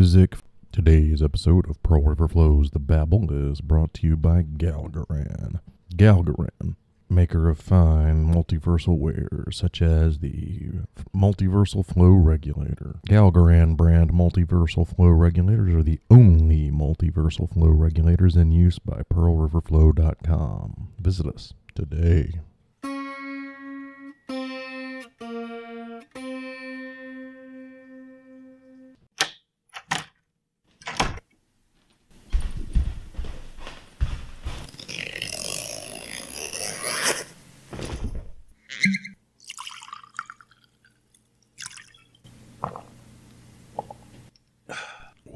music. Today's episode of Pearl River Flows, the Babble, is brought to you by Galgeran. Galgeran, maker of fine multiversal wares such as the Multiversal Flow Regulator. Galgeran brand Multiversal Flow Regulators are the only multiversal flow regulators in use by PearlRiverFlow.com. Visit us today.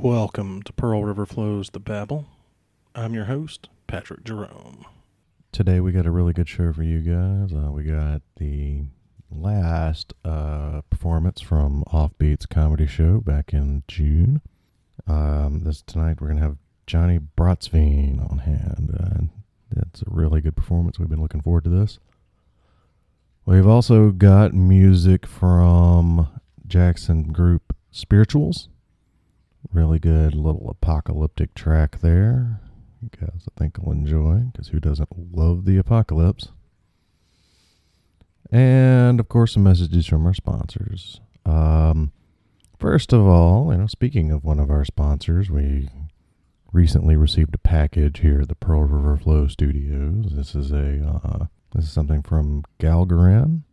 Welcome to Pearl River Flows, the Babble. I'm your host, Patrick Jerome. Today we got a really good show for you guys. We got the last performance from Offbeat's comedy show back in June. Tonight we're going to have Johnny Bratsveen on hand. That's a really good performance. We've been looking forward to this. We've also got music from Jackson group Spirit-uals. Really good little apocalyptic track there. You guys, I think, will enjoy, because who doesn't love the apocalypse? And, of course, some messages from our sponsors. First of all, speaking of one of our sponsors, we recently received a package here at the Pearl River Flow Studios. This is something from Galgeran.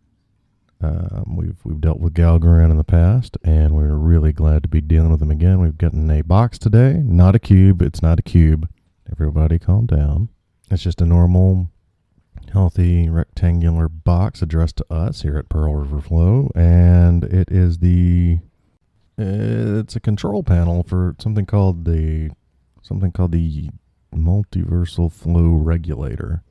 We've dealt with Galgeran in the past, and we're really glad to be dealing with them again. We've gotten a box today, not a cube. It's not a cube. Everybody calm down. It's just a normal, healthy, rectangular box addressed to us here at Pearl River Flow, and it's a control panel for something called the Multiversal Flow Regulator.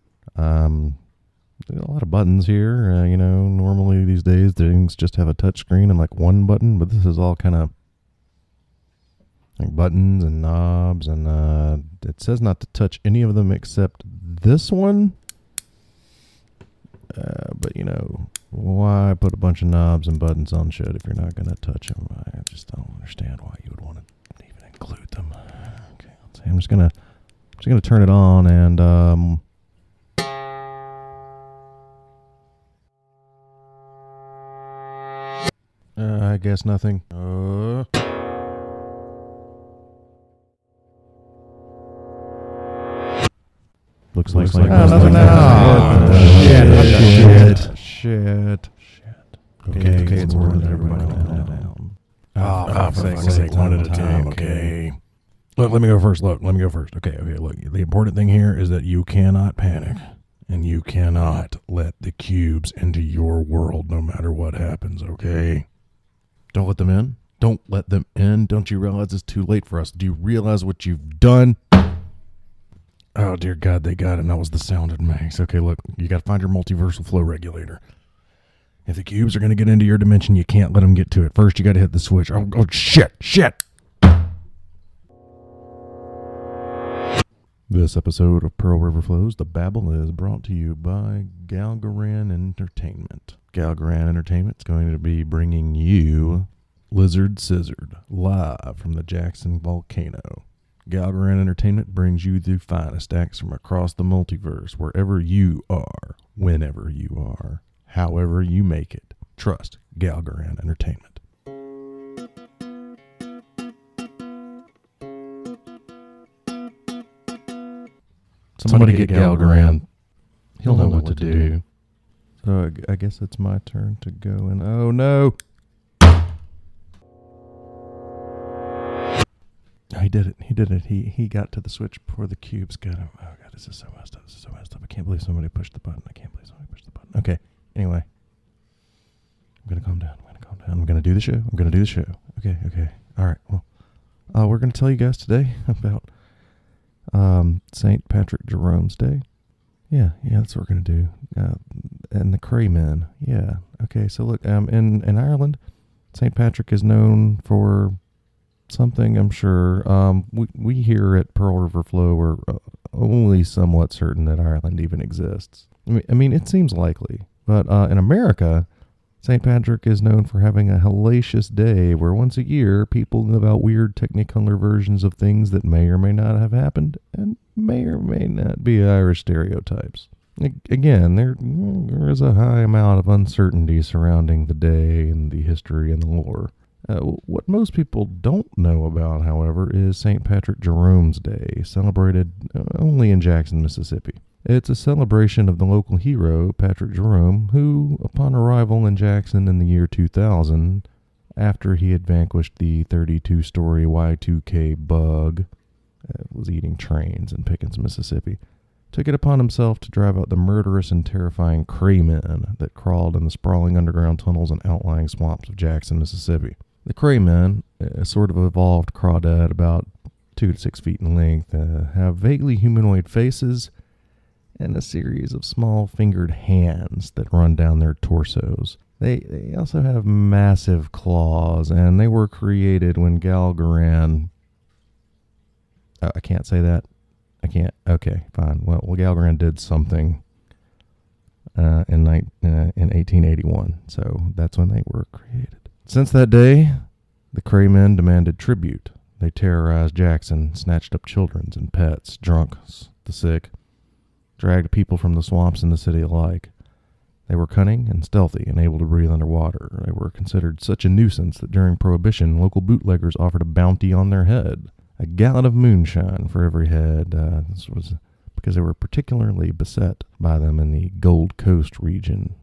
A lot of buttons here. Normally these days things just have a touch screen and like one button, but this is all kind of like buttons and knobs, and it says not to touch any of them except this one. But why put a bunch of knobs and buttons on shit if you're not going to touch them? I just don't understand why you would want to even include them. Okay, let's see. I'm just gonna turn it on, and I guess nothing. Looks like nothing now. Shit. Okay, it's worth it. Everybody down. For fuck's sake, one at a time, okay. Look, let me go first. Okay, look. The important thing here is that you cannot panic, and you cannot let the cubes into your world no matter what happens, okay? Don't let them in. Don't let them in. Don't you realize it's too late for us? Do you realize what you've done? Oh, dear God, they got it. And that was the sound it makes. Okay, look, you got to find your multiversal flow regulator. If the cubes are going to get into your dimension, you can't let them get to it. First, you got to hit the switch. Oh, shit. This episode of Pearl River Flows, the Babble, is brought to you by Galgeran Entertainment. Galgeran Entertainment is going to be bringing you Lizard Scissored live from the Jackson volcano. Galgeran Entertainment brings you the finest acts from across the multiverse, wherever you are, whenever you are, however you make it. Trust Galgeran Entertainment. Somebody get Galgeran. He'll know what to do. So I guess it's my turn to go, and oh no! He did it. He got to the switch before the cubes got him. Oh God, this is so messed up. I can't believe somebody pushed the button. Okay, anyway. I'm gonna calm down. I'm gonna do the show. Okay. All right, well, we're gonna tell you guys today about St. Patrick Jerome's Day. Yeah, that's what we're going to do. And the Craymen. Yeah. Okay, so look, in Ireland, St. Patrick is known for something, I'm sure. We here at Pearl River Flow are only somewhat certain that Ireland even exists. I mean, it seems likely. But in America, St. Patrick is known for having a hellacious day where once a year people live out weird technicolor versions of things that may or may not have happened and may or may not be Irish stereotypes. Again, there is a high amount of uncertainty surrounding the day and the history and the lore. What most people don't know about, however, is St. Patrick Jerome's Day, celebrated only in Jackson, Mississippi. It's a celebration of the local hero, Patrick Jerome, who, upon arrival in Jackson in the year 2000, after he had vanquished the 32-story Y2K bug that was eating trains in Pickens, Mississippi, took it upon himself to drive out the murderous and terrifying Craymen that crawled in the sprawling underground tunnels and outlying swamps of Jackson, Mississippi. The Craymen, a sort of evolved crawdad about 2 to 6 feet in length, have vaguely humanoid faces and a series of small fingered hands that run down their torsos. They also have massive claws, and they were created when Galgeran... Oh, I can't say that. I can't. Okay, fine. Well, Galgeran did something in 1881, so that's when they were created. Since that day, the Craymen demanded tribute. They terrorized Jackson, snatched up children and pets, drunks, the sick, dragged people from the swamps and the city alike. They were cunning and stealthy and able to breathe underwater. They were considered such a nuisance that during Prohibition, local bootleggers offered a bounty on their head. A gallon of moonshine for every head. This was because they were particularly beset by them in the Gold Coast region.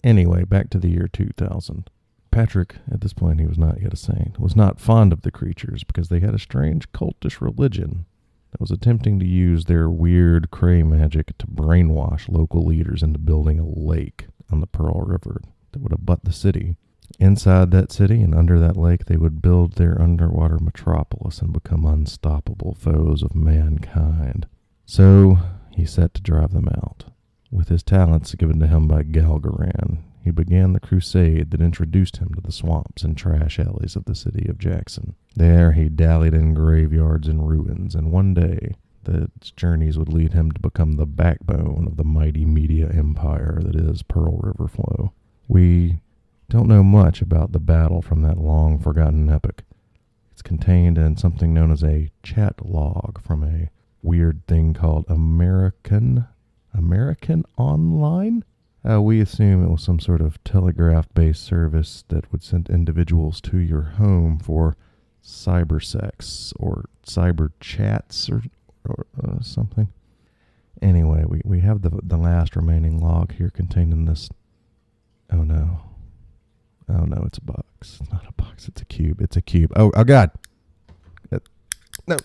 Anyway, back to the year 2000. Patrick, at this point he was not yet a saint, was not fond of the creatures because they had a strange cultish religion that was attempting to use their weird cray magic to brainwash local leaders into building a lake on the Pearl River that would abut the city. Inside that city and under that lake, they would build their underwater metropolis and become unstoppable foes of mankind. So he set to drive them out. With his talents given to him by Galgeran, he began the crusade that introduced him to the swamps and trash alleys of the city of Jackson. There he dallied in graveyards and ruins, and one day the journeys would lead him to become the backbone of the mighty media empire that is Pearl River Flow. We don't know much about the battle from that long-forgotten epic. It's contained in something known as a chat log from a weird thing called American Online? We assume it was some sort of telegraph-based service that would send individuals to your home for cyber sex or cyber chats or something. Anyway, we have the last remaining log here contained in this... Oh no, it's a box. It's not a box, it's a cube. It's a cube. Oh God. No.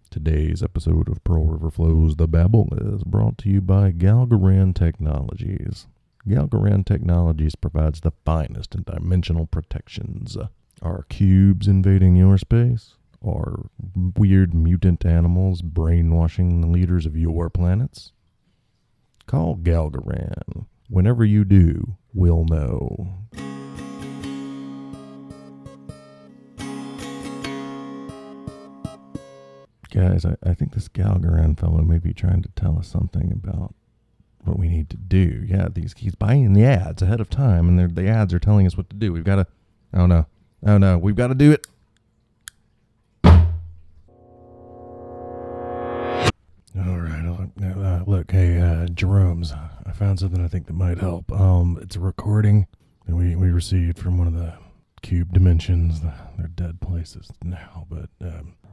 Today's episode of Pearl River Flows The Babble is brought to you by Galgeran Technologies. Galgeran Technologies provides the finest in dimensional protections. Are cubes invading your space? Are weird mutant animals brainwashing the leaders of your planets? Call Galgeran. Whenever you do, we'll know. Guys, I think this Galgeran fellow may be trying to tell us something about what we need to do. Yeah, he's buying the ads ahead of time, and the ads are telling us what to do. We've got to... Oh, no. We've got to do it. All right. Look, hey, Jerome's. I found something I think that might help. It's a recording that we received from one of the cube dimensions. They're dead places now, but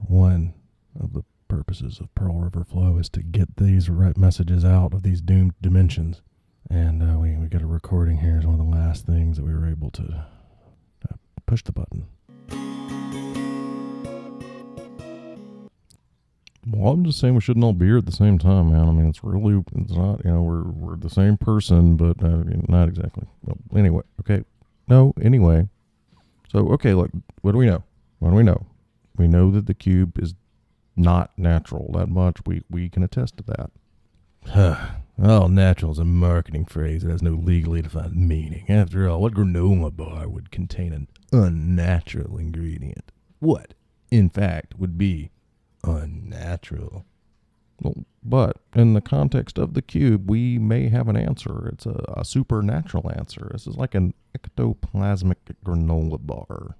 one of the purposes of Pearl River Flow is to get these right messages out of these doomed dimensions. And we got a recording here. It's one of the last things that we were able to push the button. Well, I'm just saying we shouldn't all be here at the same time, man. I mean, it's not, we're the same person, but not exactly. Well, anyway, okay. No, anyway. So, okay, look, what do we know? We know that the cube is not natural. That much we can attest to that. Well, natural is a marketing phrase that has no legally defined meaning. After all, what granola bar would contain an unnatural ingredient? What? in fact, would be unnatural. Well, but in the context of the cube, we may have an answer. It's a supernatural answer. This is like an ectoplasmic granola bar.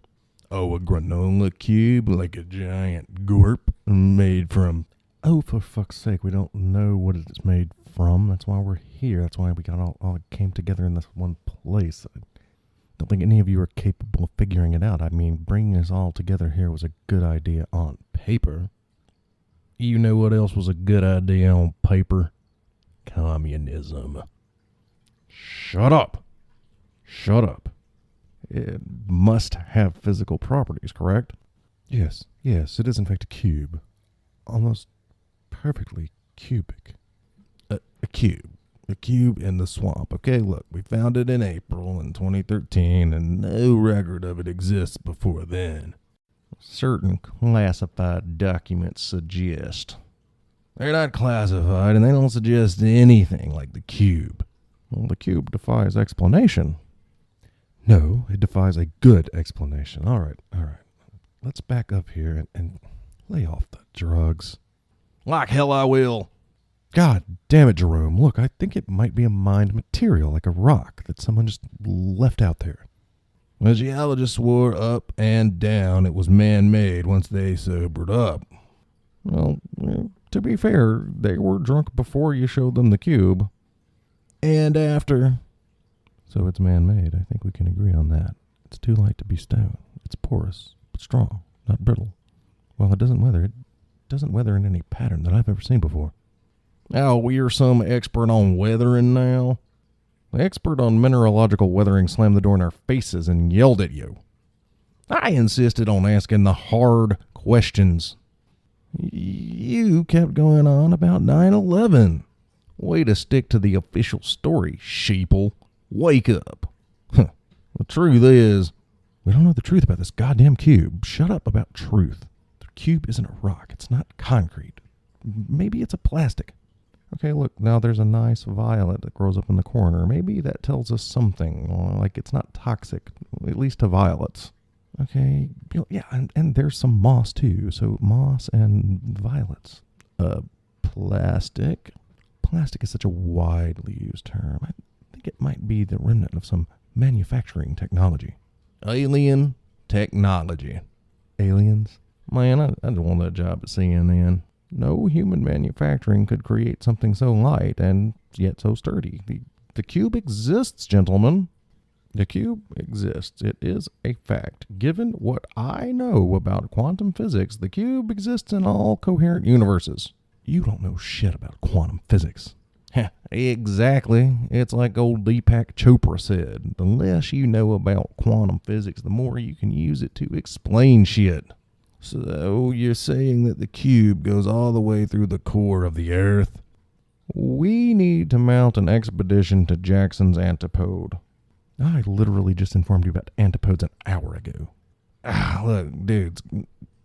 Oh, a granola cube, like a giant gorp made from... Oh, for fuck's sake, we don't know what it's made from. That's why we're here. That's why we got all came together in this one place. I don't think any of you are capable of figuring it out. I mean, bringing us all together here was a good idea on paper. You know what else was a good idea on paper? Communism. Shut up. Shut up. It must have physical properties, correct? Yes, it is in fact a cube. Almost perfectly cubic. A cube. A cube in the swamp. Okay, look, we found it in April in 2013, and no record of it exists before then. Certain classified documents suggest. They're not classified, and they don't suggest anything like the cube. Well, the cube defies explanation. No, it defies a good explanation. All right. Let's back up here and lay off the drugs. Like hell I will. God damn it, Jerome. Look, I think it might be a mined material, like a rock that someone just left out there. The geologists swore up and down it was man-made once they sobered up. Well, to be fair, they were drunk before you showed them the cube. And after. So it's man-made. I think we can agree on that. It's too light to be stone. It's porous, but strong, not brittle. Well, it doesn't weather. It doesn't weather in any pattern that I've ever seen before. Oh, we're some expert on weathering now? The expert on mineralogical weathering slammed the door in our faces and yelled at you. I insisted on asking the hard questions. You kept going on about 9/11. Way to stick to the official story, sheeple. Wake up. The truth is, we don't know the truth about this goddamn cube. Shut up about truth. The cube isn't a rock. It's not concrete. Maybe it's a plastic. Okay, look, now there's a nice violet that grows up in the corner. Maybe that tells us something, like it's not toxic, at least to violets. Okay, yeah, and there's some moss too, so moss and violets. Plastic. Plastic is such a widely used term. I think it might be the remnant of some manufacturing technology. Alien technology. Aliens? Man, I don't want that job at CNN. No human manufacturing could create something so light and yet so sturdy. The cube exists, gentlemen. The cube exists. It is a fact. Given what I know about quantum physics, the cube exists in all coherent universes. You don't know shit about quantum physics. Exactly. It's like old Deepak Chopra said. The less you know about quantum physics, the more you can use it to explain shit. So you're saying that the cube goes all the way through the core of the Earth? We need to mount an expedition to Jackson's antipode. I literally just informed you about antipodes an hour ago. Look, dudes,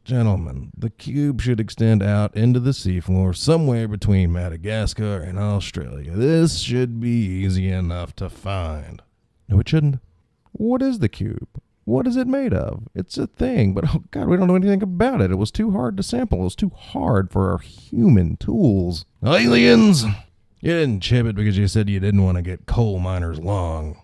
gentlemen, the cube should extend out into the seafloor somewhere between Madagascar and Australia. This should be easy enough to find. No, it shouldn't. What is the cube? What is it made of? It's a thing, but oh god, we don't know anything about it. It was too hard to sample. It was too hard for our human tools. Aliens! You didn't chip it because you said you didn't want to get coal miners' lung.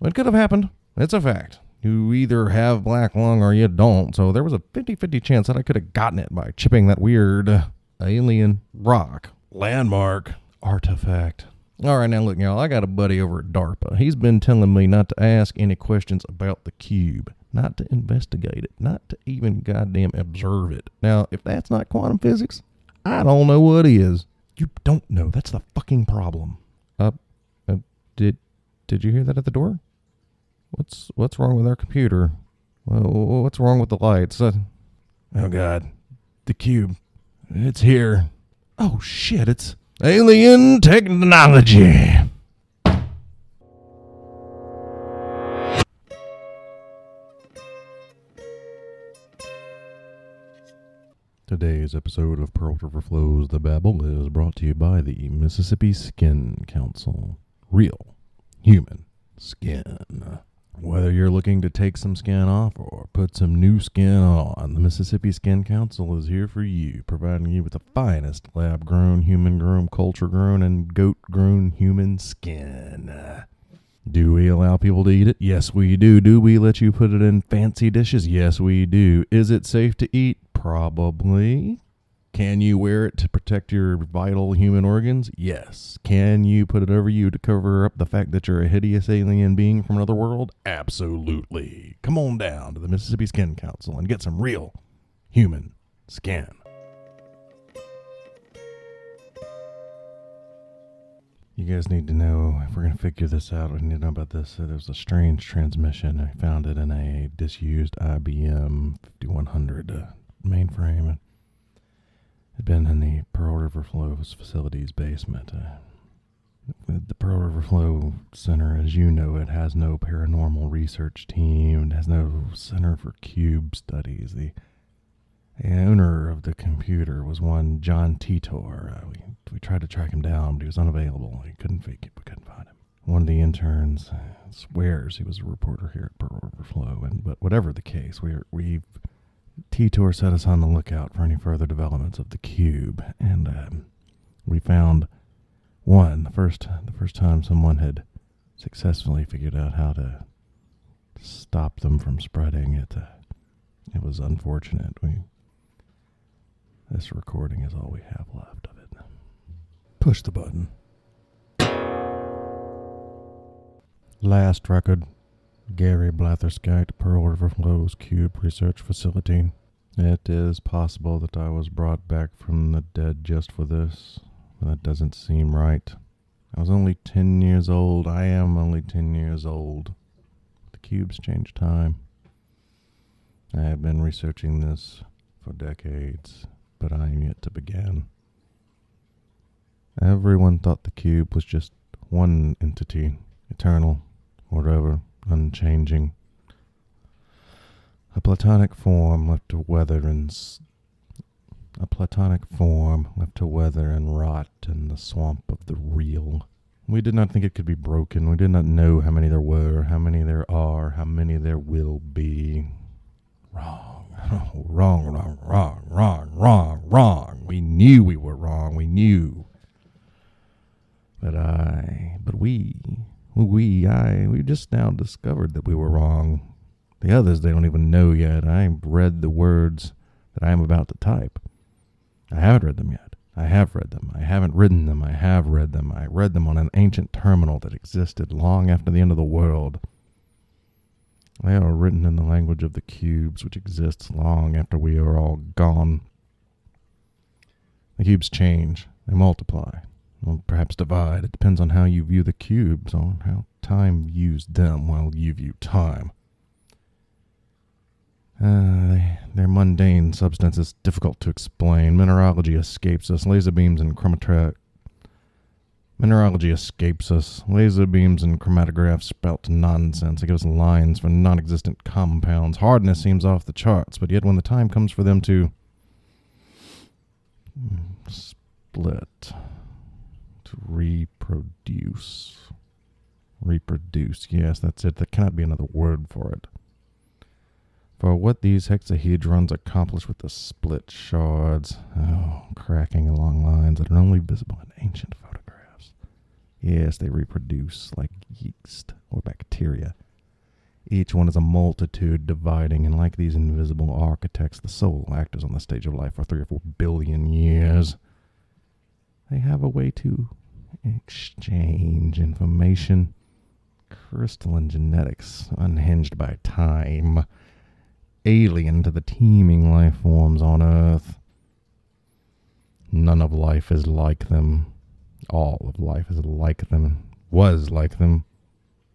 It could have happened. It's a fact. You either have black lung or you don't, so there was a 50-50 chance that I could have gotten it by chipping that weird alien rock, landmark, artifact. All right, now look, y'all, I got a buddy over at DARPA. He's been telling me not to ask any questions about the cube, not to investigate it, not to even goddamn observe it. Now, if that's not quantum physics, I don't know what is. You don't know. That's the fucking problem. Did you hear that at the door? What's wrong with our computer? Well, what's wrong with the lights? Oh, God. The cube. It's here. Oh, shit, it's alien technology. Today's episode of Pearl River Flows The Babble is brought to you by the Mississippi Skin Council. Real human skin. Whether you're looking to take some skin off or put some new skin on, the Mississippi Skin Council is here for you, providing you with the finest lab-grown, human-grown, culture-grown, and goat-grown human skin. Do we allow people to eat it? Yes, we do. Do we let you put it in fancy dishes? Yes, we do. Is it safe to eat? Probably. Can you wear it to protect your vital human organs? Yes. Can you put it over you to cover up the fact that you're a hideous alien being from another world? Absolutely. Come on down to the Mississippi Skin Council and get some real human skin. You guys need to know, if we're going to figure this out, we need to know about this. There's a strange transmission. I found it in a disused IBM 5100 mainframe. Had been in the Pearl River Flow's facility's basement. The Pearl River Flow Center, as you know, it has no paranormal research team. It has no Center for Cube Studies. The owner of the computer was one John Titor. We tried to track him down, but he was unavailable. We couldn't find him. One of the interns swears he was a reporter here at Pearl River Flow, but whatever the case, Titor set us on the lookout for any further developments of the cube, and we found one. The first time someone had successfully figured out how to stop them from spreading it. It was unfortunate. This recording is all we have left of it. Push the button. Last record. Gary Blatherskite, Pearl River Flow's Cube Research Facility. It is possible that I was brought back from the dead just for this, but that doesn't seem right. I was only 10 years old. I am only 10 years old. The cubes change time. I have been researching this for decades, but I am yet to begin. Everyone thought the cube was just one entity, eternal, whatever. Unchanging. A platonic form left to weather and rot in the swamp of the real. We did not think it could be broken. We did not know how many there were, how many there are, how many there will be. Wrong. We knew we were wrong. We knew. We just now discovered that we were wrong. The others, they don't even know yet. I've read the words that I am about to type. I haven't read them yet. I have read them. I haven't written them. I have read them. I read them on an ancient terminal that existed long after the end of the world. They are written in the language of the cubes, which exists long after we are all gone. The cubes change. They multiply. Or perhaps divide. It depends on how you view the cubes, on how time views them while you view time. Their mundane substance is difficult to explain. Mineralogy escapes us. Laser beams and chromatographs spout nonsense. It gives lines for non-existent compounds. Hardness seems off the charts, but yet when the time comes for them to split, to reproduce, yes, that's it. There cannot be another word for it. For what these hexahedrons accomplish with the split shards, cracking along lines that are only visible in ancient photographs. Yes, they reproduce like yeast or bacteria. Each one is a multitude dividing, and like these invisible architects, the sole actors on the stage of life for 3 or 4 billion years. They have a way to exchange information. Crystalline genetics, unhinged by time. Alien to the teeming life forms on Earth. None of life is like them. All of life is like them. Was like them.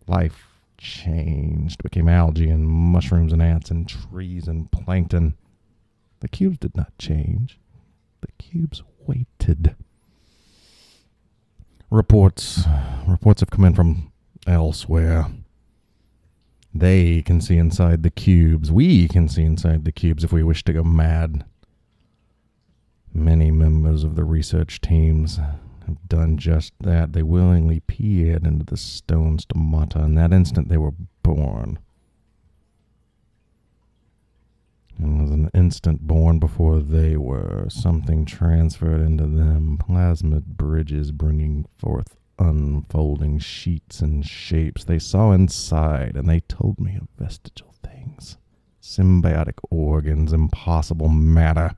Life changed. Became algae and mushrooms and ants and trees and plankton. The cubes did not change. The cubes waited. Reports have come in from elsewhere. They can see inside the cubes. We can see inside the cubes if we wish to go mad. Many members of the research teams have done just that. They willingly peered into the stone stomata. In that instant, they were born. And was an instant born before they were. Something transferred into them, plasmid bridges bringing forth unfolding sheets and shapes. They saw inside, and they told me of vestigial things. Symbiotic organs, impossible matter.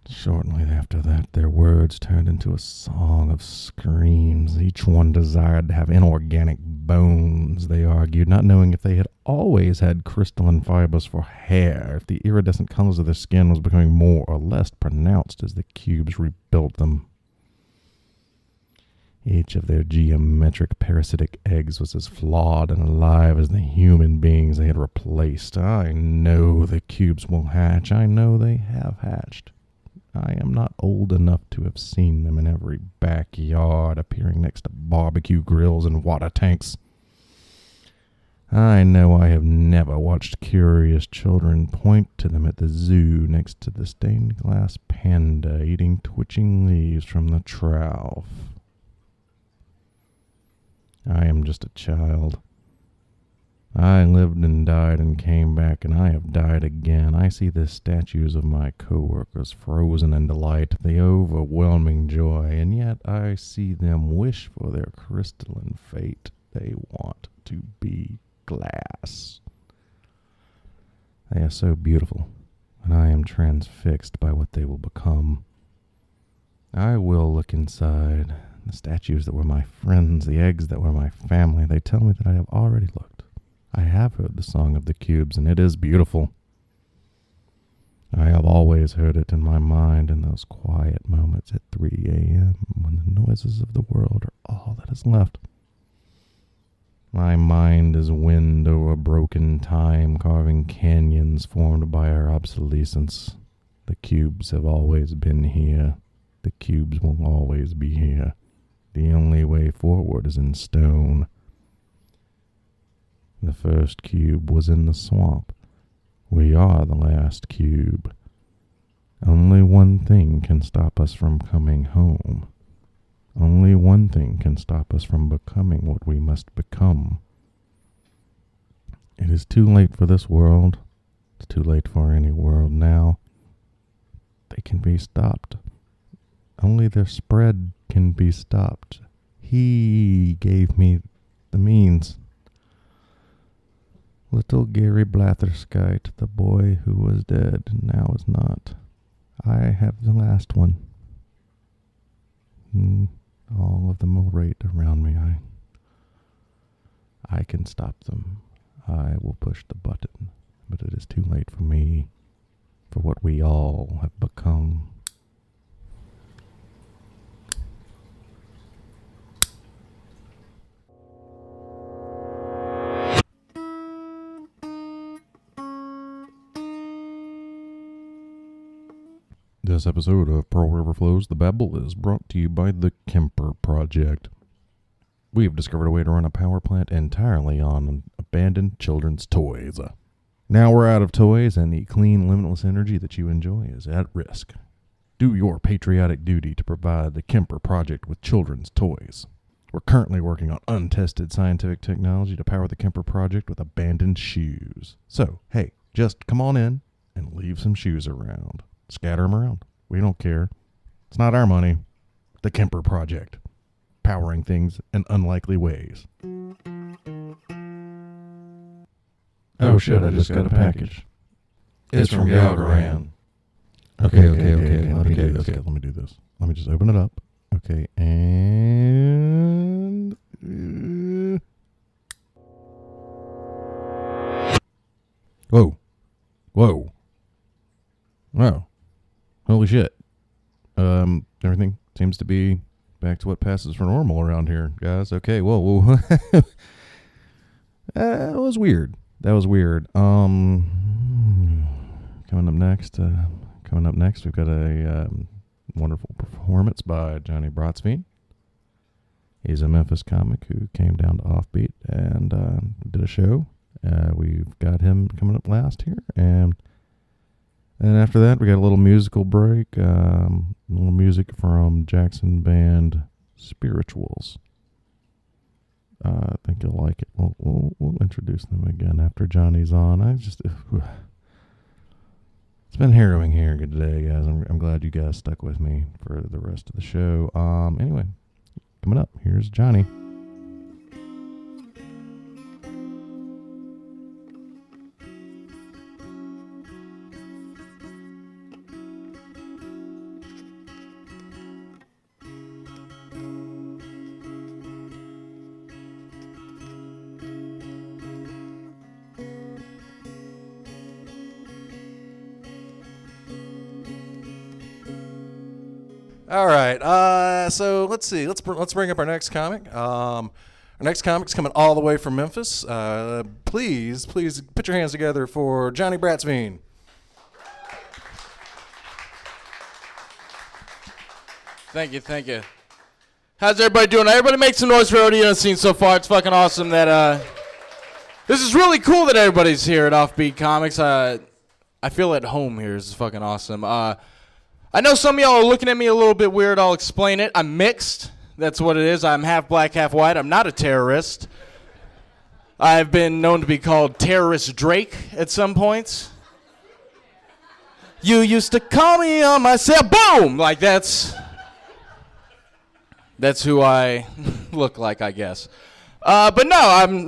Shortly after that, their words turned into a song of screams. Each one desired to have inorganic bones, they argued, not knowing if they had always had crystalline fibers for hair, if the iridescent colors of their skin was becoming more or less pronounced as the cubes rebuilt them. Each of their geometric parasitic eggs was as flawed and alive as the human beings they had replaced. I know the cubes will hatch. I know they have hatched. I am not old enough to have seen them in every backyard, appearing next to barbecue grills and water tanks. I know I have never watched curious children point to them at the zoo next to the stained glass panda eating twitching leaves from the trough. I am just a child. I lived and died and came back, and I have died again. I see the statues of my co-workers frozen in delight, the overwhelming joy, and yet I see them wish for their crystalline fate. They want to be glass. They are so beautiful, and I am transfixed by what they will become. I will look inside. The statues that were my friends, the eggs that were my family, they tell me that I have already looked. I have heard the song of the cubes, and it is beautiful. I have always heard it in my mind in those quiet moments at 3 a.m. when the noises of the world are all that is left. My mind is wind over broken time, carving canyons formed by our obsolescence. The cubes have always been here. The cubes will always be here. The only way forward is in stone. The first cube was in the swamp. We are the last cube. Only one thing can stop us from coming home. Only one thing can stop us from becoming what we must become. It is too late for this world. It's too late for any world now. They can be stopped. Only their spread can be stopped. He gave me the means. Little Gary Blatherskite, the boy who was dead and now is not. I have the last one. All of them will rate around me. I can stop them. I will push the button. But it is too late for me, for what we all have become. This episode of Pearl River Flows, the Babble, is brought to you by the Kemper Project. We have discovered a way to run a power plant entirely on abandoned children's toys. Now we're out of toys, and the clean, limitless energy that you enjoy is at risk. Do your patriotic duty to provide the Kemper Project with children's toys. We're currently working on untested scientific technology to power the Kemper Project with abandoned shoes. So, hey, just come on in and leave some shoes around. Scatter them around. We don't care. It's not our money. The Kemper Project. Powering things in unlikely ways. Oh shit, I just got a package. It's from Galgeran. Okay. Let me do this. Let me just open it up. Okay, and... Whoa. Wow. Holy shit. Everything seems to be back to what passes for normal around here, guys. Okay, whoa. That was weird. Coming up next, we've got a wonderful performance by Johnny Bratsveen. He's a Memphis comic who came down to Offbeat and did a show. We've got him coming up last here, and after that, we got a little musical break, a little music from Jackson band Spirit-uals. I think you'll like it. We'll introduce them again after Johnny's on. It's been harrowing here today, guys. I'm glad you guys stuck with me for the rest of the show. Anyway, coming up, here's Johnny. All right. So let's see. Let's bring up our next comic. Our next comic's coming all the way from Memphis. Please put your hands together for Johnny Bratsveen. Thank you. How's everybody doing? Everybody make some noise for what you've seen so far. It's fucking awesome that this is really cool that everybody's here at Offbeat Comics. I feel at home here. This is fucking awesome. I know some of y'all are looking at me a little bit weird. I'll explain it. I'm mixed. That's what it is. I'm half black, half white. I'm not a terrorist. I've been known to be called Terrorist Drake at some points. You used to call me on my cell. Boom! Like that's who I look like, I guess. But no,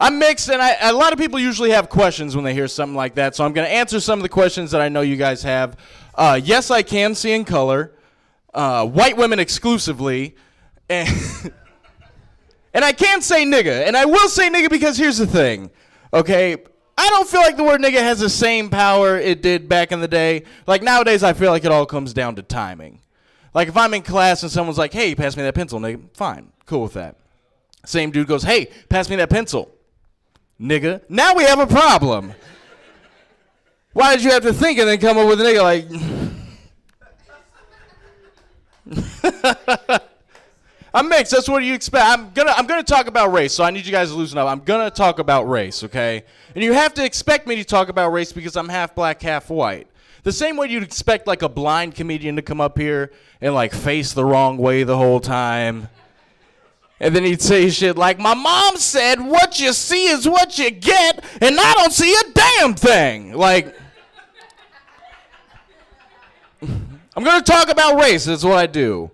I'm mixed, and a lot of people usually have questions when they hear something like that, so I'm going to answer some of the questions that I know you guys have. Yes, I can see in color. White women exclusively. And, and I can say nigga. And I will say nigga because here's the thing. Okay? I don't feel like the word nigga has the same power it did back in the day. Like nowadays I feel like it all comes down to timing. Like if I'm in class and someone's like, hey, pass me that pencil, nigga. Fine. Cool with that. Same dude goes, hey, pass me that pencil. Nigga. Now we have a problem. Why did you have to think and then come up with a nigga like... I'm mixed. That's what you expect. I'm gonna talk about race, so I need you guys to loosen up. I'm gonna talk about race, okay? And you have to expect me to talk about race because I'm half black, half white. The same way you'd expect like a blind comedian to come up here and like face the wrong way the whole time. And then he'd say shit like, my mom said what you see is what you get, and I don't see a damn thing. Like, I'm going to talk about race. That's what I do.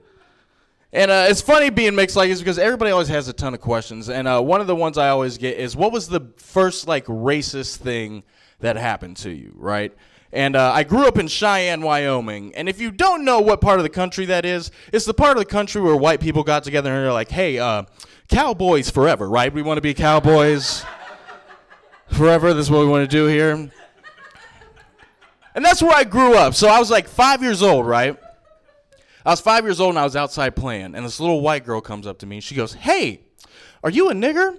And it's funny being mixed like this because everybody always has a ton of questions. And one of the ones I always get is, what was the first, like, racist thing that happened to you, right? And I grew up in Cheyenne, Wyoming. And if you don't know what part of the country that is, it's the part of the country where white people got together and they're like, hey, cowboys forever, right? We want to be cowboys forever. This is what we want to do here. And that's where I grew up. So I was like 5 years old, right? I was 5 years old and I was outside playing. And this little white girl comes up to me and she goes, hey, are you a nigger?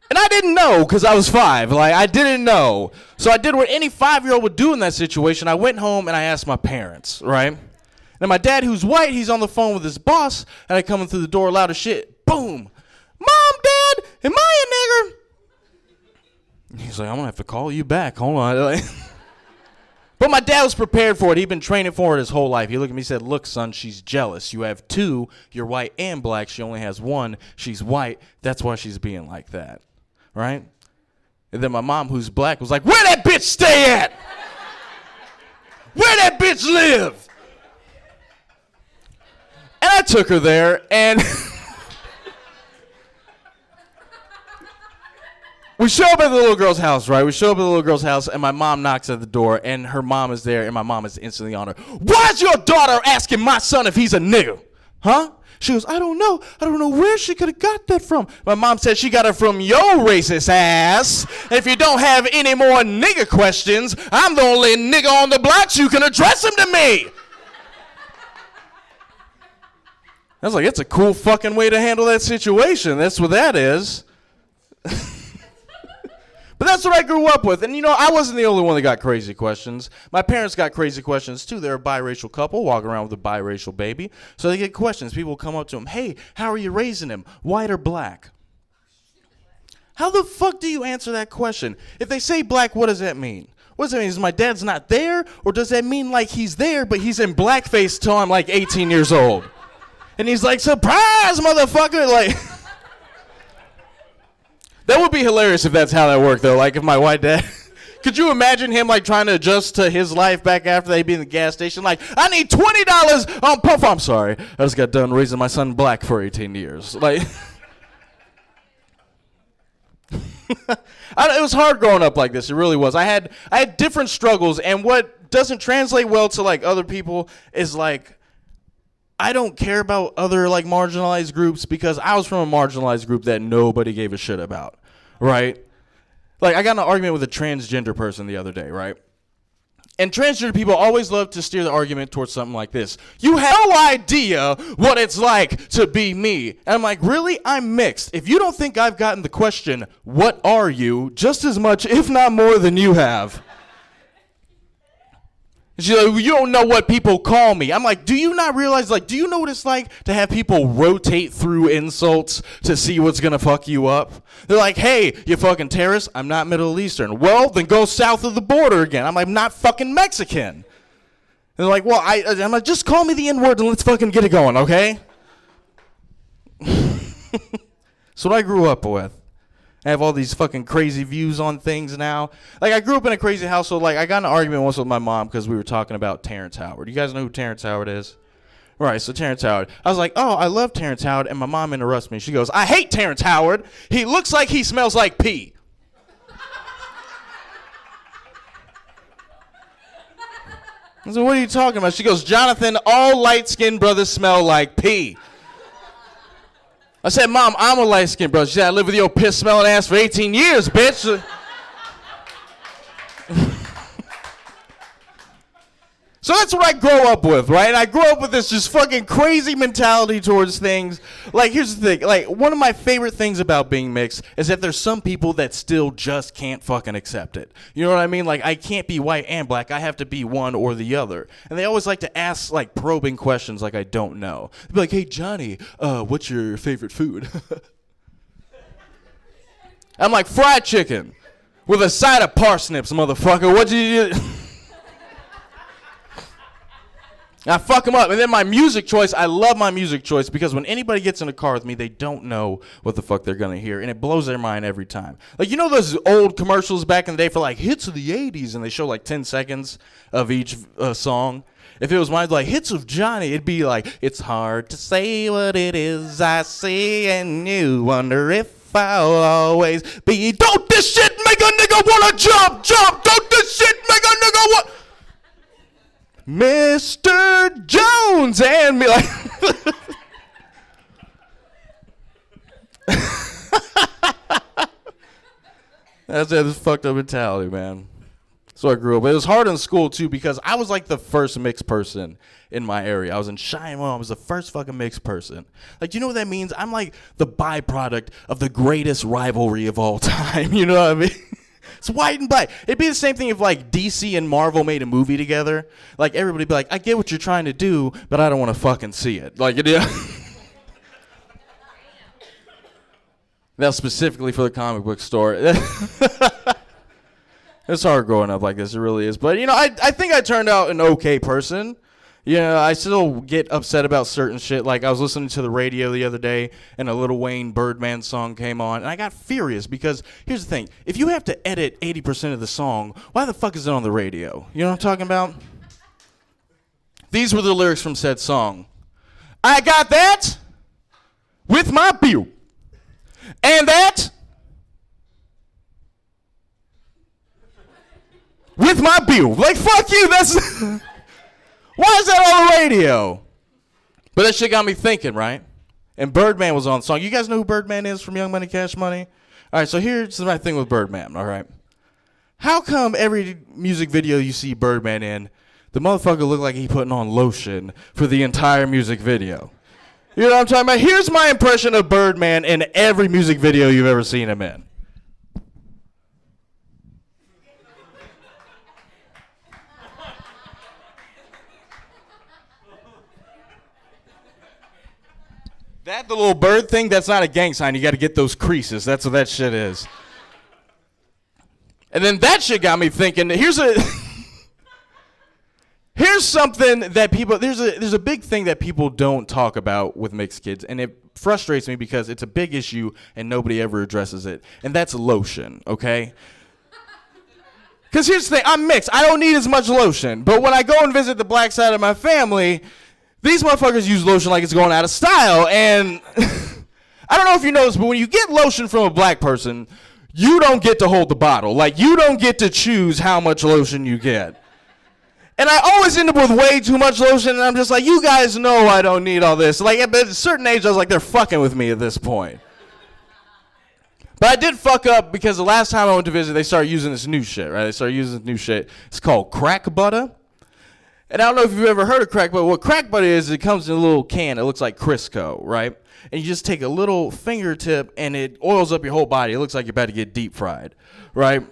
And I didn't know because I was 5. Like, I didn't know. So I did what any 5-year-old would do in that situation. I went home and I asked my parents, right? And my dad, who's white, he's on the phone with his boss. And I come in through the door loud as shit. Boom. Mom, Dad, am I a nigger? He's like, I'm going to have to call you back. Hold on. But my dad was prepared for it. He'd been training for it his whole life. He looked at me and said, look, son, she's jealous. You have 2. You're white and black. She only has 1. She's white. That's why she's being like that. Right? And then my mom, who's black, was like, where that bitch stay at? Where that bitch live? And I took her there, and... we show up at the little girl's house, right? We show up at the little girl's house, and my mom knocks at the door, and her mom is there, and my mom is instantly on her. Why's your daughter asking my son if he's a nigger? Huh? She goes, I don't know. I don't know where she could have got that from. My mom said she got it from your racist ass. And if you don't have any more nigger questions, I'm the only nigger on the block, so you can address them to me. I was like, it's a cool fucking way to handle that situation. That's what that is. But that's what I grew up with. And, you know, I wasn't the only one that got crazy questions. My parents got crazy questions, too. They're a biracial couple walking around with a biracial baby. So they get questions. People come up to them, hey, how are you raising him, white or black? How the fuck do you answer that question? If they say black, what does that mean? What does that mean? Is my dad's not there? Or does that mean like he's there, but he's in blackface till I'm like 18 years old? And he's like, surprise, motherfucker! Like, that would be hilarious if that's how that worked, though. Like, if my white dad... Could you imagine him, like, trying to adjust to his life back after they'd be in the gas station? Like, I need $20 on Puff. I'm sorry. I just got done raising my son black for 18 years. Like... It was hard growing up like this. It really was. I had different struggles, and what doesn't translate well to like other people is like I don't care about other like marginalized groups because I was from a marginalized group that nobody gave a shit about, right? Like I got in an argument with a transgender person the other day, right? And transgender people always love to steer the argument towards something like this. You have no idea what it's like to be me. And I'm like, really? I'm mixed. If you don't think I've gotten the question, what are you, just as much, if not more than you have. She's like, well, you don't know what people call me. I'm like, do you not realize, like, do you know what it's like to have people rotate through insults to see what's going to fuck you up? They're like, hey, you fucking terrorist, I'm not Middle Eastern. Well, then go south of the border again. I'm like, I'm not fucking Mexican. And they're like, well, I'm like, just call me the N-word and let's fucking get it going, okay? That's what I grew up with. I have all these fucking crazy views on things now. Like, I grew up in a crazy household. Like, I got in an argument once with my mom because we were talking about Terrence Howard. You guys know who Terrence Howard is? Right, so Terrence Howard. I was like, oh, I love Terrence Howard, and my mom interrupts me. She goes, I hate Terrence Howard. He looks like he smells like pee. I said, what are you talking about? She goes, Jonathan, all light-skinned brothers smell like pee. I said, Mom, I'm a light-skinned brother. She said, I lived with your piss-smelling ass for 18 years, bitch. So that's what I grow up with, right? And I grew up with this just fucking crazy mentality towards things. Like, here's the thing. Like, one of my favorite things about being mixed is that there's some people that still just can't fucking accept it. You know what I mean? Like, I can't be white and black. I have to be one or the other. And they always like to ask, like, probing questions like I don't know. They'd be like, hey, Johnny, what's your favorite food? I'm like, fried chicken with a side of parsnips, motherfucker. What'd you do? I fuck them up. And then my music choice, I love my music choice because when anybody gets in a car with me, they don't know what the fuck they're going to hear. And it blows their mind every time. Like, you know those old commercials back in the day for, like, hits of the 80s, and they show, like, 10 seconds of each song? If it was mine, like, hits of Johnny, it'd be like, it's hard to say what it is I see, and you wonder if I'll always be. Don't this shit make a nigga wanna jump, jump? Don't this shit make a nigga want... Mr. Jones and me, like... That's this fucked up mentality, man. So I grew up. It was hard in school, too, because I was, like, the first mixed person in my area. I was in Cheyenne. I was the first fucking mixed person. Like, do you know what that means? I'm, like, the byproduct of the greatest rivalry of all time. You know what I mean? It's white and black. It'd be the same thing if, like, DC and Marvel made a movie together. Like, everybody'd be like, I get what you're trying to do, but I don't want to fucking see it. Like, That's specifically for the comic book store. It's hard growing up like this. It really is. But, you know, I think I turned out an okay person. You know, I still get upset about certain shit. Like, I was listening to the radio the other day, and a Lil Wayne Birdman song came on, and I got furious because, here's the thing. If you have to edit 80% of the song, why the fuck is it on the radio? You know what I'm talking about? These were the lyrics from said song. I got that with my beer. And that with my beer. Like, fuck you, that's... Why is that on the radio? But that shit got me thinking, right? And Birdman was on the song. You guys know who Birdman is from Young Money, Cash Money? All right, so here's my thing with Birdman, all right? How come every music video you see Birdman in, the motherfucker look like he putting on lotion for the entire music video? You know what I'm talking about? Here's my impression of Birdman in every music video you've ever seen him in. That the little bird thing, that's not a gang sign. You got to get those creases. That's what that shit is. And then that shit got me thinking, here's here's something that people, there's a big thing that people don't talk about with mixed kids, and it frustrates me because it's a big issue and nobody ever addresses it, and that's lotion, okay? Because here's the thing, I'm mixed. I don't need as much lotion, but when I go and visit the black side of my family, these motherfuckers use lotion like it's going out of style, and I don't know if you know this, but when you get lotion from a black person, you don't get to hold the bottle. Like, you don't get to choose how much lotion you get. And I always end up with way too much lotion, and I'm just like, you guys know I don't need all this. Like, at a certain age, I was like, they're fucking with me at this point. But I did fuck up because the last time I went to visit, they started using this new shit, right? They started using this new shit. It's called crack butter. And I don't know if you've ever heard of crack butter. What crack butter is, it comes in a little can. It looks like Crisco, right? And you just take a little fingertip, and it oils up your whole body. It looks like you're about to get deep fried, right?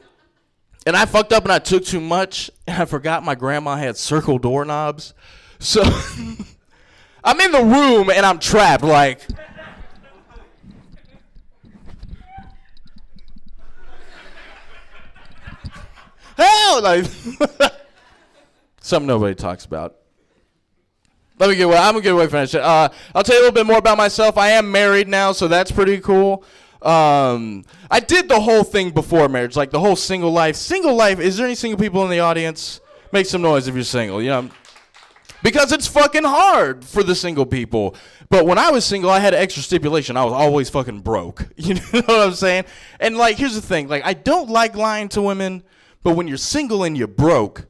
And I fucked up and I took too much, and I forgot my grandma had circle doorknobs. So I'm in the room and I'm trapped, like. Hell, like something nobody talks about. I'm gonna get away from that shit. I'll tell you a little bit more about myself. I am married now, so that's pretty cool. I did the whole thing before marriage, like the whole single life. Single life, is there any single people in the audience? Make some noise if you're single, you know? Because it's fucking hard for the single people. But when I was single, I had extra stipulation. I was always fucking broke. You know what I'm saying? And like, here's the thing. Like, I don't like lying to women, but when you're single and you're broke,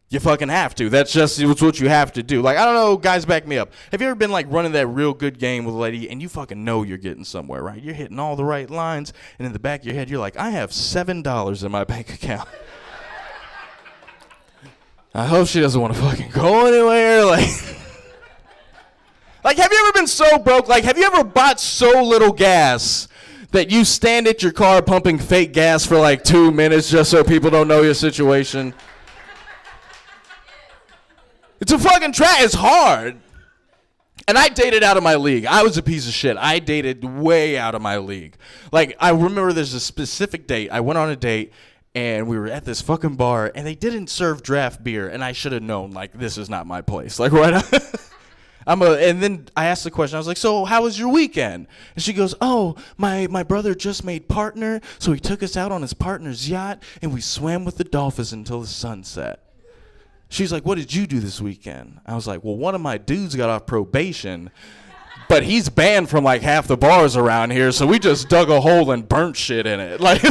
you fucking have to. That's just what you have to do. Like, I don't know, guys, back me up. Have you ever been like running that real good game with a lady and you fucking know you're getting somewhere, right? You're hitting all the right lines, and in the back of your head, you're like, I have $7 in my bank account. I hope she doesn't want to fucking go anywhere. Like, have you ever been so broke? Like, have you ever bought so little gas that you stand at your car pumping fake gas for like 2 minutes just so people don't know your situation? It's a fucking trap. It's hard. And I dated out of my league. I was a piece of shit. I dated way out of my league. Like, I remember there's a specific date. I went on a date, and we were at this fucking bar, and they didn't serve draft beer, and I should have known, like, this is not my place. Like, right? And then I asked the question. I was like, so how was your weekend? And she goes, oh, my brother just made partner, so he took us out on his partner's yacht, and we swam with the dolphins until the sun set. She's like, what did you do this weekend? I was like, well, one of my dudes got off probation, but he's banned from like half the bars around here, so we just dug a hole and burnt shit in it. Like,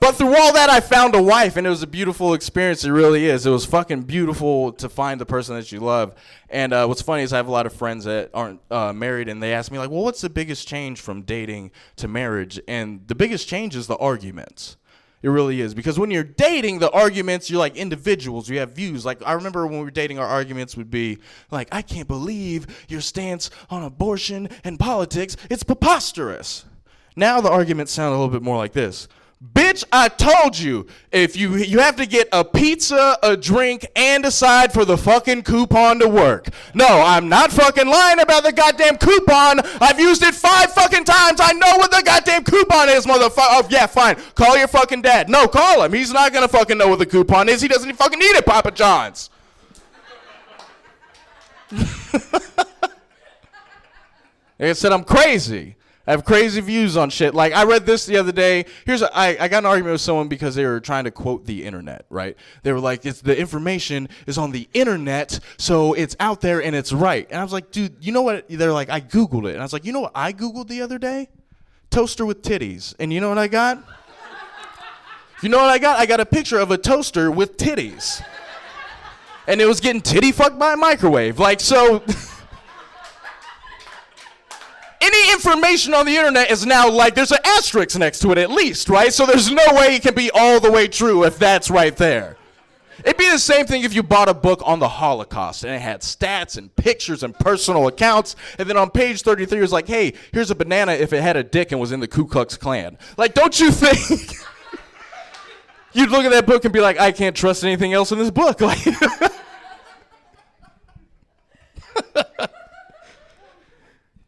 but through all that, I found a wife, and it was a beautiful experience. It really is. It was fucking beautiful to find the person that you love. And what's funny is I have a lot of friends that aren't married, and they ask me, like, well, what's the biggest change from dating to marriage? And the biggest change is the arguments. It really is. Because when you're dating, the arguments, you're like individuals. You have views. Like, I remember when we were dating, our arguments would be like, I can't believe your stance on abortion and politics. It's preposterous. Now the arguments sound a little bit more like this. Bitch, I told you, if you have to get a pizza, a drink, and a side for the fucking coupon to work. No, I'm not fucking lying about the goddamn coupon. I've used it 5 fucking times. I know what the goddamn coupon is, motherfucker. Oh, yeah, fine. Call your fucking dad. No, call him. He's not gonna fucking know what the coupon is. He doesn't even fucking need it, Papa John's. Like I said, I'm crazy. I have crazy views on shit. Like, I read this the other day. I got an argument with someone because they were trying to quote the internet, right? They were like, the information is on the internet, so it's out there and it's right. And I was like, dude, you know what? They're like, I Googled it. And I was like, you know what I Googled the other day? Toaster with titties. And you know what I got? You know what I got? I got a picture of a toaster with titties. And it was getting titty fucked by a microwave. Like, so... Any information on the internet is now like, there's an asterisk next to it at least, right? So there's no way it can be all the way true if that's right there. It'd be the same thing if you bought a book on the Holocaust and it had stats and pictures and personal accounts, and then on page 33 it was like, hey, here's a banana if it had a dick and was in the Ku Klux Klan. Like, don't you think you'd look at that book and be like, I can't trust anything else in this book? Like,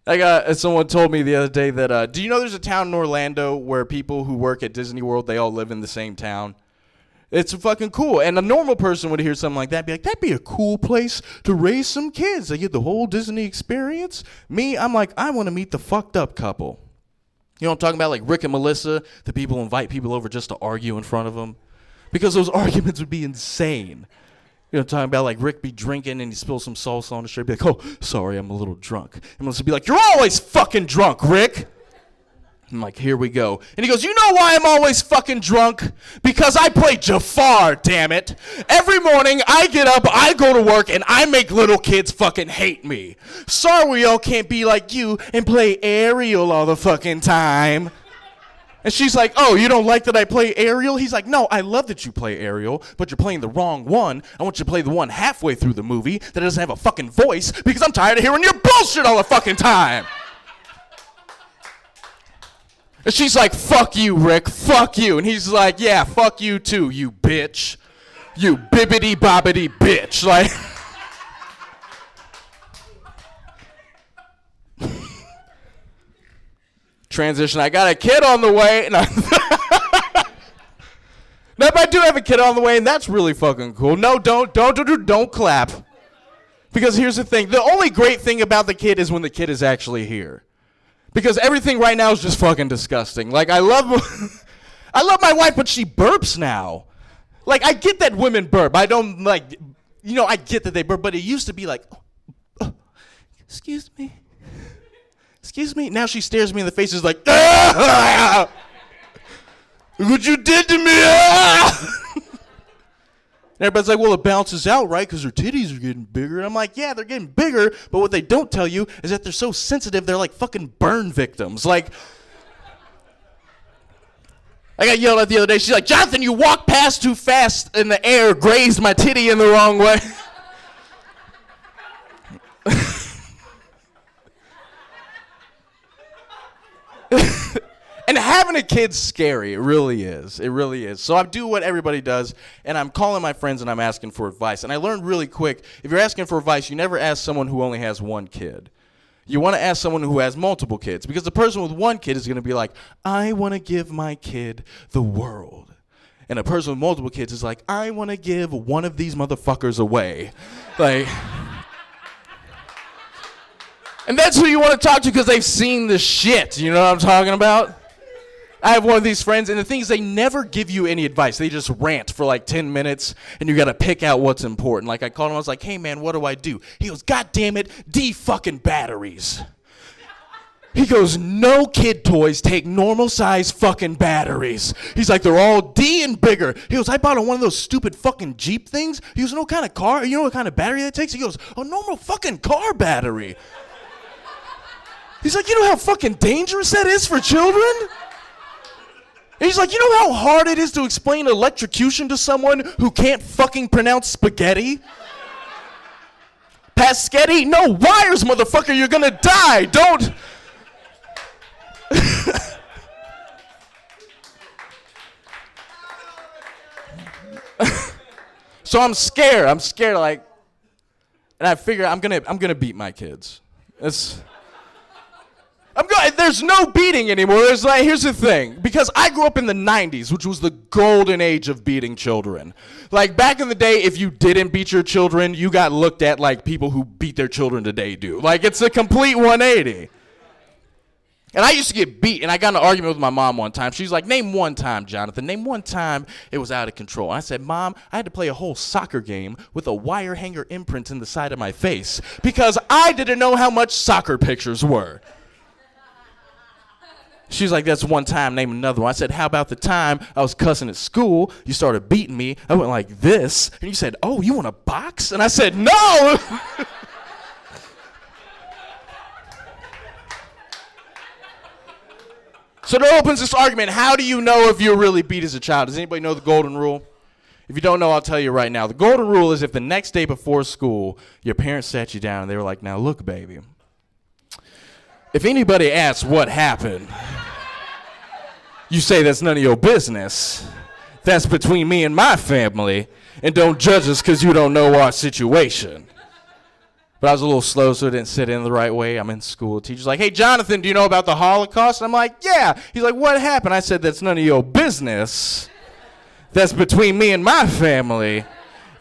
Someone told me the other day that, do you know there's a town in Orlando where people who work at Disney World, they all live in the same town? It's fucking cool. And a normal person would hear something like that, be like, that'd be a cool place to raise some kids. They get the whole Disney experience. Me, I'm like, I want to meet the fucked up couple. You know what I'm talking about? Like Rick and Melissa, the people who invite people over just to argue in front of them. Because those arguments would be insane. You know, talking about like Rick be drinking and he spills some salsa on the shirt, be like, oh, sorry, I'm a little drunk. And Melissa be like, you're always fucking drunk, Rick. I'm like, here we go. And he goes, you know why I'm always fucking drunk? Because I play Jafar, damn it. Every morning I get up, I go to work, and I make little kids fucking hate me. Sorry we all can't be like you and play Ariel all the fucking time. And she's like, oh, you don't like that I play Ariel? He's like, no, I love that you play Ariel, but you're playing the wrong one. I want you to play the one halfway through the movie that doesn't have a fucking voice because I'm tired of hearing your bullshit all the fucking time. And she's like, fuck you, Rick, fuck you. And he's like, yeah, fuck you too, you bitch. You bibbity-bobbity bitch. Like... Transition, I got a kid on the way, and now if I do have a kid on the way, and that's really fucking cool. No, don't clap. Because here's the thing, the only great thing about the kid is when the kid is actually here. Because everything right now is just fucking disgusting. Like, I love my wife, but she burps now. Like, I get that women burp. I don't, like, you know, I get that they burp, but it used to be like, excuse me. Excuse me? Now she stares me in the face and is like, ah! Look what you did to me! Ah! And everybody's like, well, it balances out, right? Because her titties are getting bigger. And I'm like, yeah, they're getting bigger, but what they don't tell you is that they're so sensitive, they're like fucking burn victims. Like, I got yelled at the other day. She's like, Jonathan, you walked past too fast in the air, grazed my titty in the wrong way. And having a kid's scary. It really is. It really is. So I do what everybody does, and I'm calling my friends and I'm asking for advice. And I learned really quick, if you're asking for advice, you never ask someone who only has one kid. You want to ask someone who has multiple kids, because the person with one kid is going to be like, I want to give my kid the world. And a person with multiple kids is like, I want to give one of these motherfuckers away. Like... And that's who you want to talk to because they've seen the shit. You know what I'm talking about? I have one of these friends, and the thing is they never give you any advice. They just rant for like 10 minutes, and you got to pick out what's important. Like I called him, I was like, hey man, what do I do? He goes, God damn it, D-fucking batteries. He goes, no kid toys take normal size fucking batteries. He's like, they're all D and bigger. He goes, I bought one of those stupid fucking Jeep things. He goes, no, what kind of car? You know what kind of battery that takes? He goes, a normal fucking car battery. He's like, you know how fucking dangerous that is for children? And he's like, you know how hard it is to explain electrocution to someone who can't fucking pronounce spaghetti? Paschetti? No wires, motherfucker, you're gonna die. Don't. So I'm scared, like, and I figure I'm gonna beat my kids. There's no beating anymore. Here's the thing. Because I grew up in the 90s, which was the golden age of beating children. Like, back in the day, if you didn't beat your children, you got looked at like people who beat their children today do. Like, it's a complete 180. And I used to get beat, and I got in an argument with my mom one time. She's like, name one time, Jonathan. Name one time it was out of control. And I said, Mom, I had to play a whole soccer game with a wire hanger imprint in the side of my face because I didn't know how much soccer pictures were. She's like, that's one time, name another one. I said, how about the time I was cussing at school, you started beating me, I went like this, and you said, oh, you want to box? And I said, no! So that opens this argument, how do you know if you're really beat as a child? Does anybody know the golden rule? If you don't know, I'll tell you right now. The golden rule is if the next day before school, your parents sat you down and they were like, now look, baby, if anybody asks what happened, you say that's none of your business. That's between me and my family, and don't judge us because you don't know our situation. But I was a little slow, so it didn't sit in the right way. I'm in school. The teacher's like, hey, Jonathan, do you know about the Holocaust? And I'm like, yeah. He's like, what happened? I said, that's none of your business. That's between me and my family.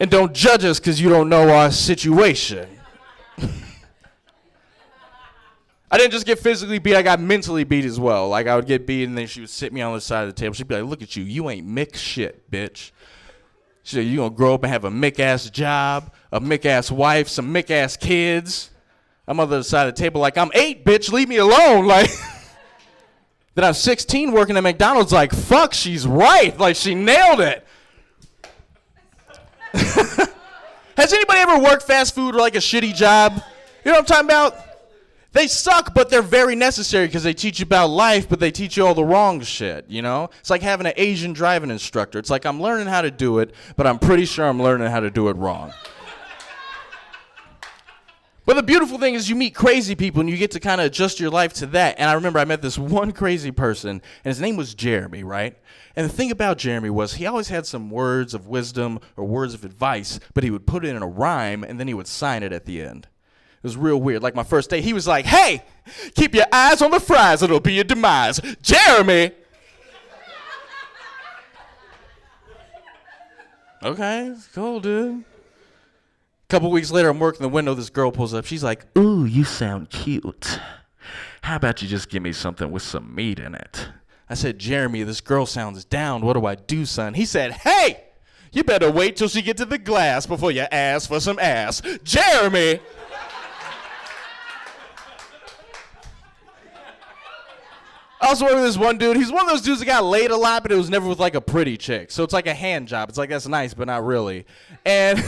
And don't judge us because you don't know our situation. I didn't just get physically beat, I got mentally beat as well. Like, I would get beat, and then she would sit me on the side of the table. She'd be like, look at you. You ain't Mick shit, bitch. She said, you going to grow up and have a Mick-ass job, a Mick-ass wife, some Mick-ass kids. I'm on the other side of the table like, I'm 8, bitch. Leave me alone. Like, then I'm 16 working at McDonald's like, fuck, she's right. Like, she nailed it. Has anybody ever worked fast food or like a shitty job? You know what I'm talking about? They suck, but they're very necessary because they teach you about life, but they teach you all the wrong shit, you know? It's like having an Asian driving instructor. It's like I'm learning how to do it, but I'm pretty sure I'm learning how to do it wrong. But the beautiful thing is you meet crazy people and you get to kind of adjust your life to that. And I remember I met this one crazy person, and his name was Jeremy, right? And the thing about Jeremy was he always had some words of wisdom or words of advice, but he would put it in a rhyme, and then he would sign it at the end. It was real weird. Like my first day, he was like, hey, keep your eyes on the fries, it'll be your demise. Jeremy! Okay, cool, dude. A couple weeks later, I'm working the window, this girl pulls up. She's like, ooh, you sound cute. How about you just give me something with some meat in it? I said, Jeremy, this girl sounds down. What do I do, son? He said, hey, you better wait till she get to the glass before you ask for some ass. Jeremy! I also worked with this one dude. He's one of those dudes that got laid a lot, but it was never with like a pretty chick. So it's like a hand job. It's like, that's nice, but not really. And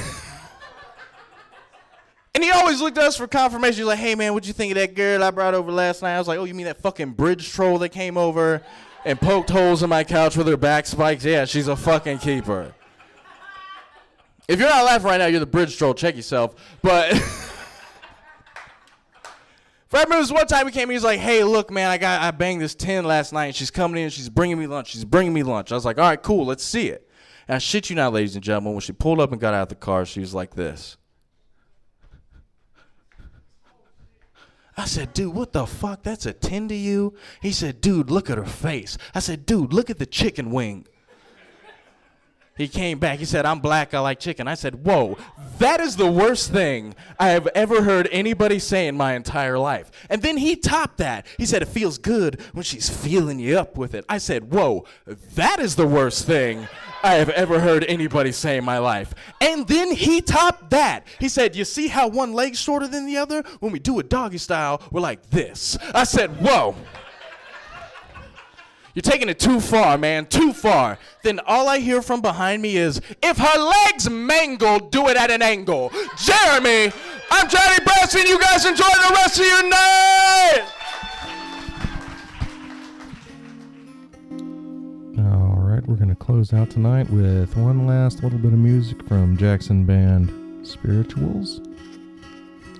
and he always looked at us for confirmation. He's like, hey, man, what'd you think of that girl I brought over last night? I was like, oh, you mean that fucking bridge troll that came over and poked holes in my couch with her back spikes? Yeah, she's a fucking keeper. If you're not laughing right now, you're the bridge troll. Check yourself. But I remember this one time he came in, he's like, hey, look, man, I banged this 10 last night, and she's coming in, she's bringing me lunch. I was like, all right, cool, let's see it. And I shit you not, ladies and gentlemen, when she pulled up and got out of the car, she was like this. I said, dude, what the fuck? That's a 10 to you? He said, dude, look at her face. I said, dude, look at the chicken wing. He came back. He said, I'm black. I like chicken. I said, whoa, that is the worst thing I have ever heard anybody say in my entire life. And then he topped that. He said, it feels good when she's feeling you up with it. I said, whoa, that is the worst thing I have ever heard anybody say in my life. And then he topped that. He said, you see how one leg's shorter than the other? When we do it doggy style, we're like this. I said, whoa. You're taking it too far, man, too far. Then all I hear from behind me is, if her legs mangle, do it at an angle. Jeremy, I'm Johnny Bratsveen. You guys enjoy the rest of your night. All right, we're going to close out tonight with one last little bit of music from Jackson band Spirit-uals.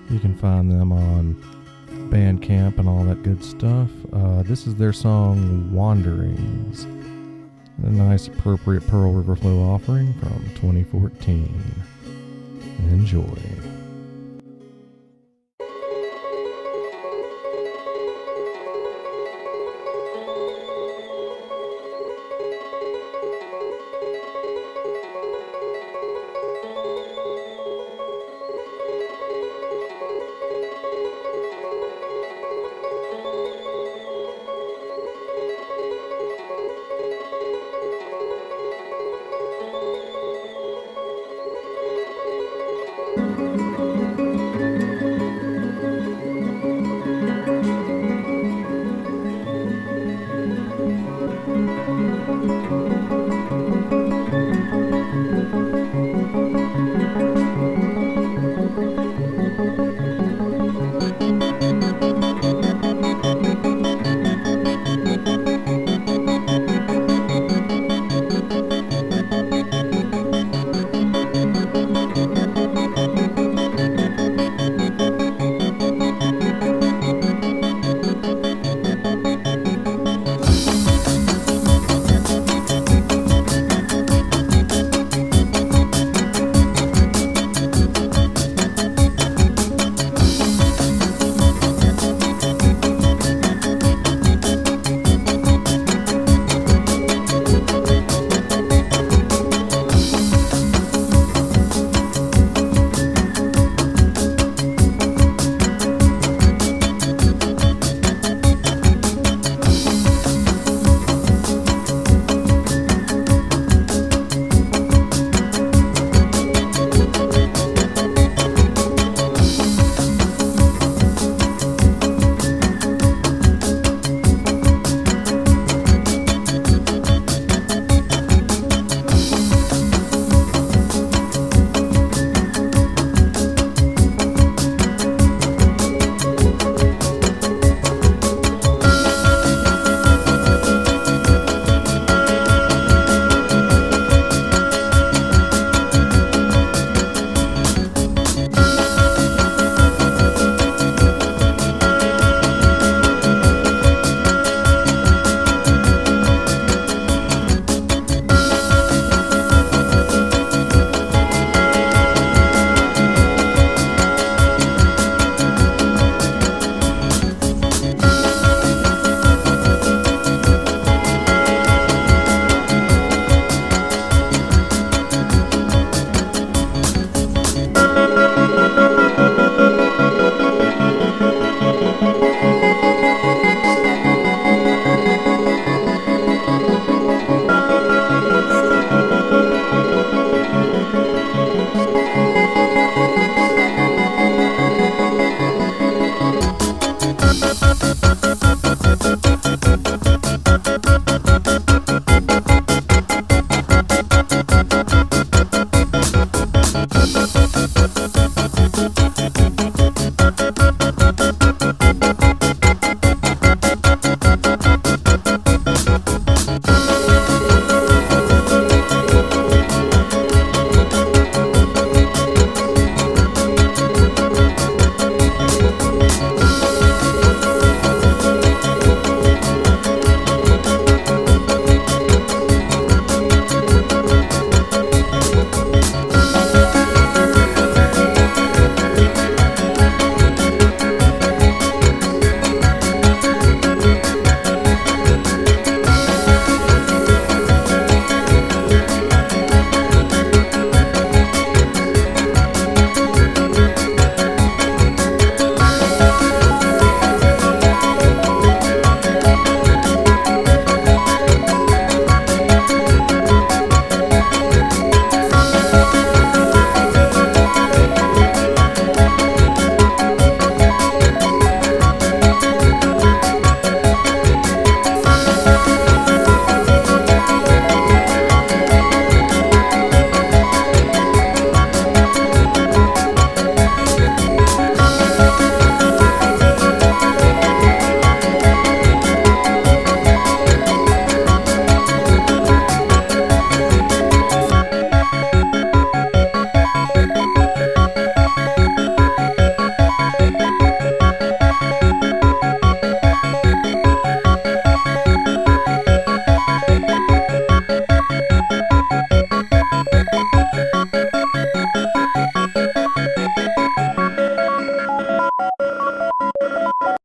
You can find them on Bandcamp and all that good stuff. This is their song Wanderings, a nice appropriate Pearl River Flow offering from 2014. Enjoy.